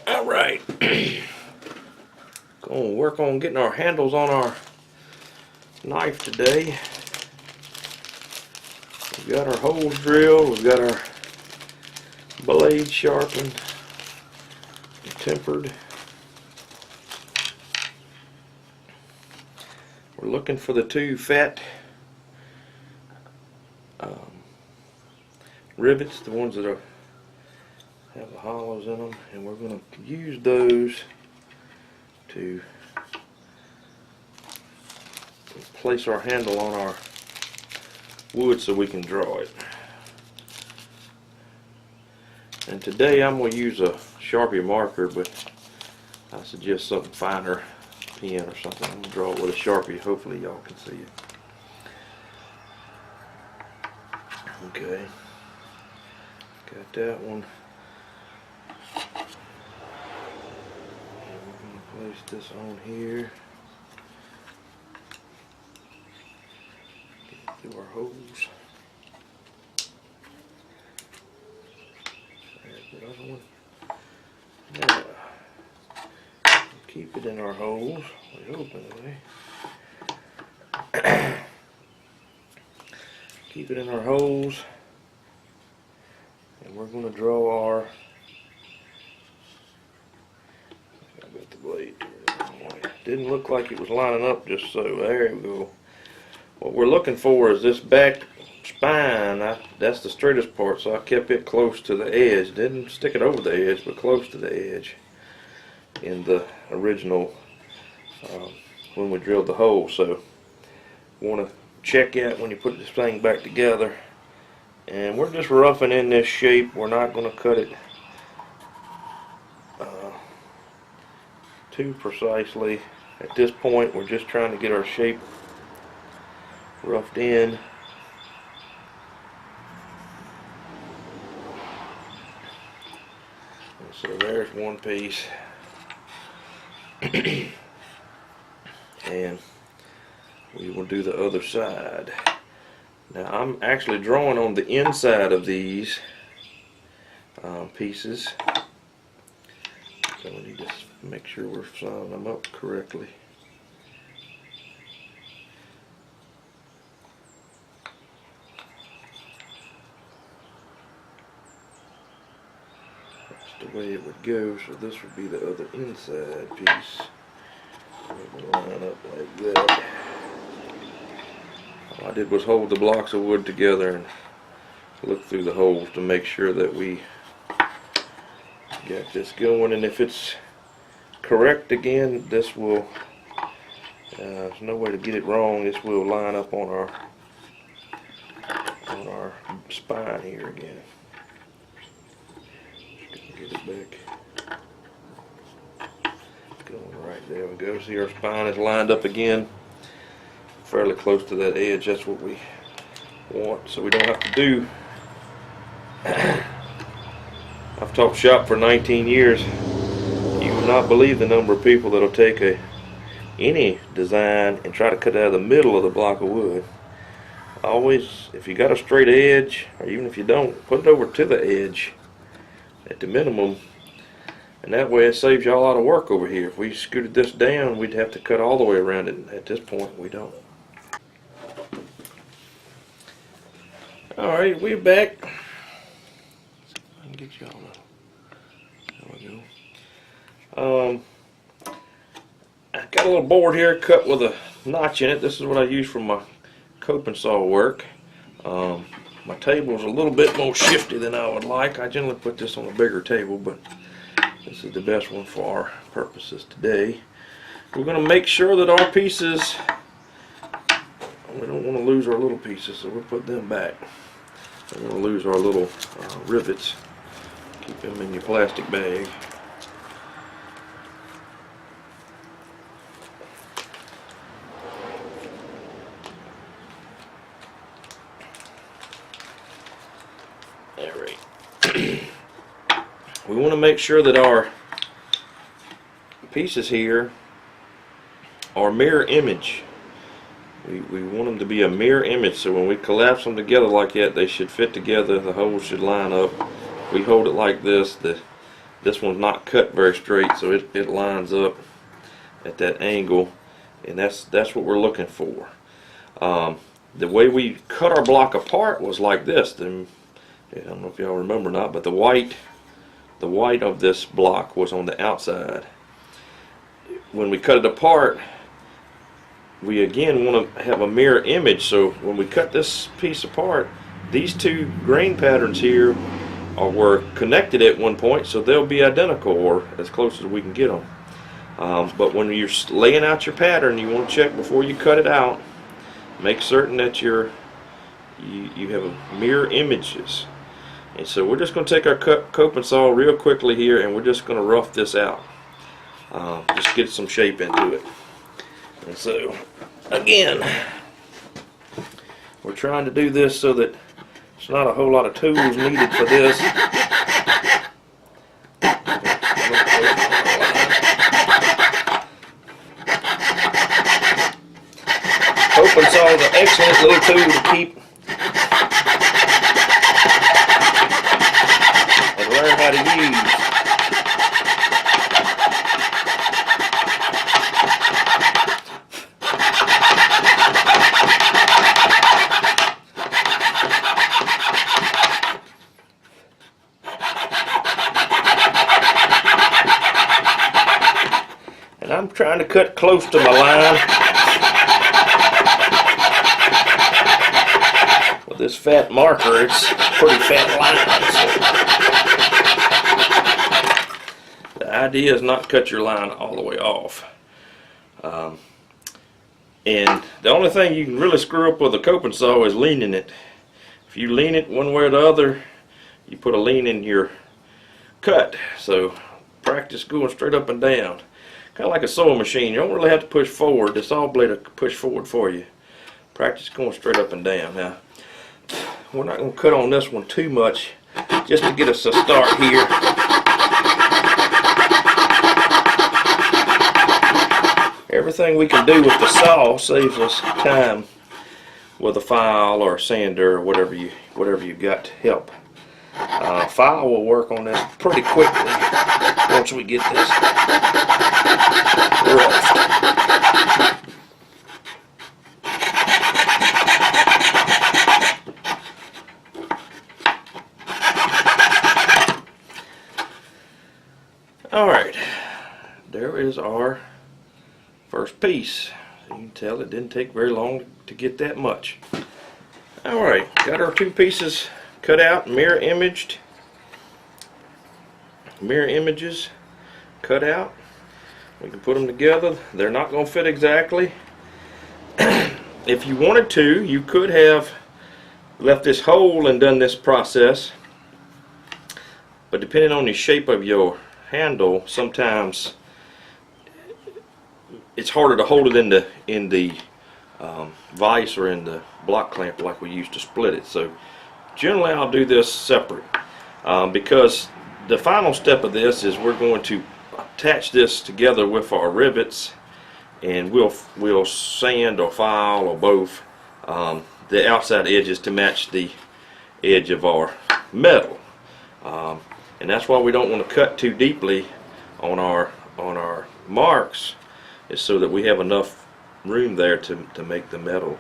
Alright, gonna work on getting our handles on our knife today. We've got our holes drilled, we've got our blade sharpened and tempered. We're looking for the two fat rivets, the ones that have the hollows in them, and we're going to use those to place our handle on our wood so we can draw it. And today I'm going to use a Sharpie marker, but I suggest something finer, pen or something. I'm going to draw it with a Sharpie. Hopefully y'all can see it. Okay, got that one. And we're going to place this on here. Get through our holes. There's the other one. Now, keep it in our holes. We open it. Keep it in our holes, and we're going to draw our. I got the blade the wrong way. Didn't look like it was lining up just so. There we go. What we're looking for is this back spine. That's the straightest part, so I kept it close to the edge. Didn't stick it over the edge, but close to the edge in the original when we drilled the hole. So want to check it when you put this thing back together, and we're just roughing in this shape. We're not going to cut it too precisely at this point. We're just trying to get our shape roughed in. And so there's one piece. And we will do the other side. Now I'm actually drawing on the inside of these pieces, so we need to make sure we're sewing them up correctly. That's the way it would go, so this would be the other inside piece. It would line up like that. All I did was hold the blocks of wood together and look through the holes to make sure that we got this going. And if it's correct again, this will, there's no way to get it wrong. This will line up on our spine here again. Just gonna get it back. Going right, there we go. See, our spine is lined up again, fairly close to that edge. That's what we want, so we don't have to do. I've taught shop for 19 years. You will not believe the number of people that'll take any design and try to cut it out of the middle of the block of wood. Always, if you got a straight edge, or even if you don't, put it over to the edge at the minimum. And that way it saves y'all a lot of work over here. If we scooted this down, we'd have to cut all the way around it. At this point, we don't. Alright, we're back. I can get y'all there we go. I got a little board here cut with a notch in it. This is what I use for my coping saw work. My table is a little bit more shifty than I would like. I generally put this on a bigger table, but this is the best one for our purposes today. We're going to make sure that our pieces, we don't want to lose our little pieces, so we'll put them back. We're going to lose our little rivets. Keep them in your plastic bag. Alright. We want to make sure that our pieces here are mirror image. We want them to be a mirror image, so when we collapse them together like that, they should fit together. The holes should line up. If we hold it like this, the this one's not cut very straight, so it lines up at that angle, and that's what we're looking for. The way we cut our block apart was like this. I don't know if y'all remember or not, but the white of this block was on the outside. When we cut it apart, we again want to have a mirror image, so when we cut this piece apart, these two grain patterns here were connected at one point, so they'll be identical, or as close as we can get them. But when you're laying out your pattern, you want to check before you cut it out. Make certain that you have mirror images. And so we're just going to take our coping saw real quickly here, and we're just going to rough this out. Just get some shape into it. And so, again, we're trying to do this so that there's not a whole lot of tools needed for this. Coping saw is an excellent little tool to keep and learn how to use. And I'm trying to cut close to my line. With this fat marker, it's pretty fat lines. The idea is not cut your line all the way off. And the only thing you can really screw up with a coping saw is leaning it. If you lean it one way or the other, you put a lean in your cut. So practice going straight up and down. Kind of like a sewing machine. You don't really have to push forward. The saw blade will push forward for you. Practice going straight up and down. Now, we're not going to cut on this one too much, just to get us a start here. Everything we can do with the saw saves us time with a file or a sander or whatever you got to help. File will work on this pretty quickly once we get this roughed. Alright, there is our first piece. You can tell it didn't take very long to get that much. Alright, got our two pieces cut out, mirror images cut out. We can put them together. They're not going to fit exactly. If you wanted to, you could have left this hole and done this process, but depending on the shape of your handle, sometimes it's harder to hold it in the vise or in the block clamp like we used to split it. So generally I'll do this separate, because the final step of this is we're going to attach this together with our rivets, and we'll sand or file or both the outside edges to match the edge of our metal. And that's why we don't want to cut too deeply on our marks, is so that we have enough room there to make the metal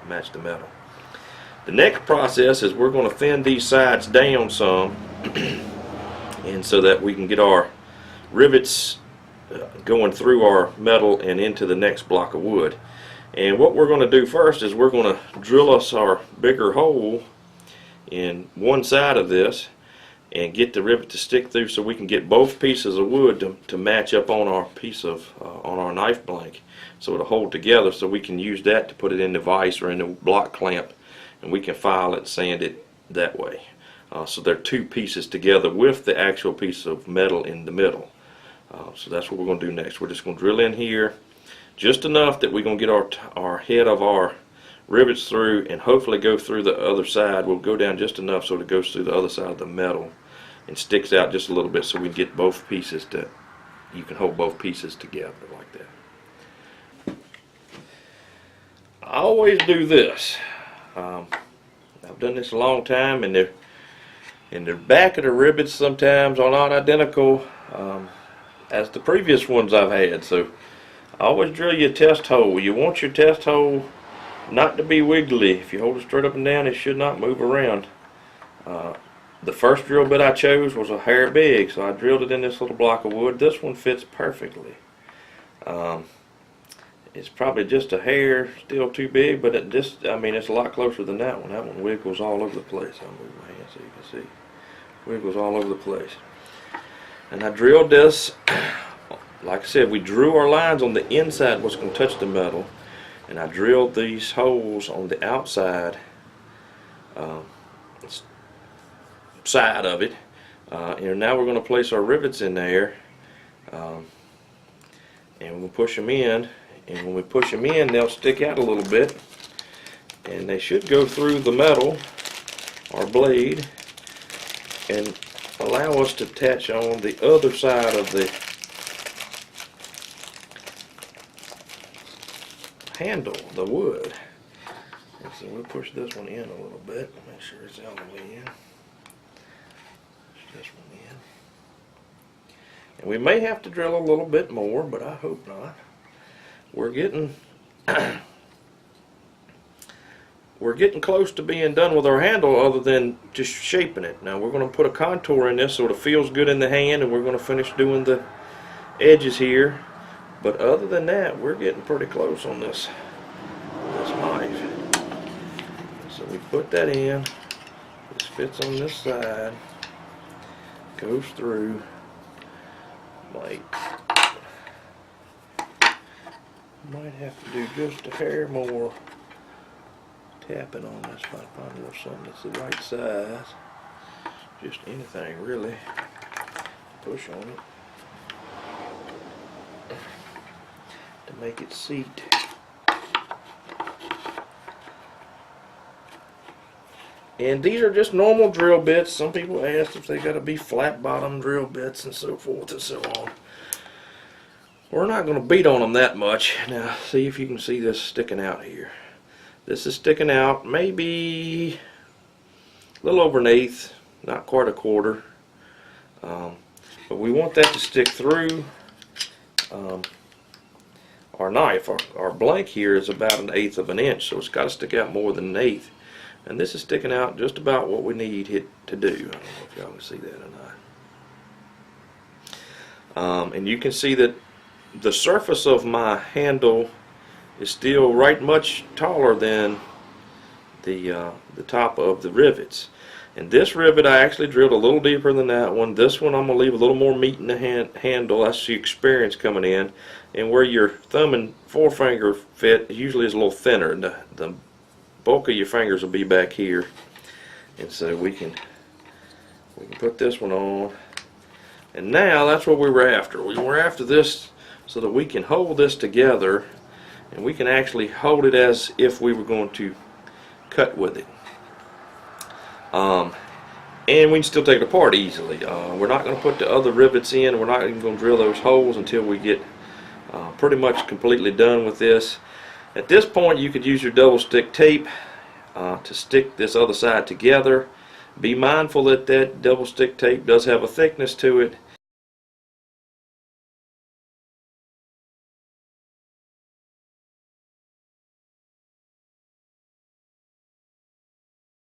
match the metal. The next process is we're going to thin these sides down some, and so that we can get our rivets going through our metal and into the next block of wood. And what we're going to do first is we're going to drill us our bigger hole in one side of this and get the rivet to stick through, so we can get both pieces of wood to match up on our piece of on our knife blank, so it'll hold together, so we can use that to put it in the vise or in the block clamp, and we can file it, sand it that way. So they're two pieces together with the actual piece of metal in the middle. So that's what we're going to do next. We're just going to drill in here just enough that we're going to get our head of our rivets through, and hopefully go through the other side. We'll go down just enough so it goes through the other side of the metal and sticks out just a little bit, so we can get both pieces you can hold both pieces together like that. I always do this. I've done this a long time, and And the back of the rivets sometimes are not identical as the previous ones I've had. So always drill your test hole. You want your test hole not to be wiggly. If you hold it straight up and down, it should not move around. The first drill bit I chose was a hair big, so I drilled it in this little block of wood. This one fits perfectly. It's probably just a hair still too big, but I mean, it's a lot closer than that one. That one wiggles all over the place. I'll move my hand so you can see. Wiggles all over the place. And I drilled this, like I said, we drew our lines on the inside what's going to touch the metal, and I drilled these holes on the outside side of it. And now we're going to place our rivets in there, and we'll push them in. And when we push them in, they'll stick out a little bit, and they should go through the metal or blade and allow us to attach on the other side of the handle, the wood. And so we'll push this one in a little bit, make sure it's all the way in. Push this one in. And we may have to drill a little bit more, but I hope not. We're getting close to being done with our handle, other than just shaping it. Now we're going to put a contour in this so it feels good in the hand, and we're going to finish doing the edges here. But other than that, we're getting pretty close on this knife. So we put that in. This fits on this side, goes through. Might have to do just a hair more tapping on this. If I find a little something that's the right size. Just anything really. Push on it to make it seat. And these are just normal drill bits. Some people ask if they got to be flat bottom drill bits and so forth and so on. We're not going to beat on them that much. Now see if you can see this sticking out here. This is sticking out maybe a little over an eighth, not quite a quarter. But we want that to stick through our knife. Our blank here is about an eighth of an inch, so it's got to stick out more than an eighth. And this is sticking out just about what we need it to do. I don't know if y'all can see that or not. And you can see that the surface of my handle is still right much taller than the top of the rivets. And this rivet I actually drilled a little deeper than that one. This one I'm going to leave a little more meat in the handle. That's the experience coming in. And where your thumb and forefinger fit usually is a little thinner. The bulk of your fingers will be back here. And so we can put this one on. And now that's what we were after. We were after this so that we can hold this together, and we can actually hold it as if we were going to cut with it. And we can still take it apart easily. We're not going to put the other rivets in. We're not even going to drill those holes until we get pretty much completely done with this. At this point, you could use your double stick tape to stick this other side together. Be mindful that that double stick tape does have a thickness to it.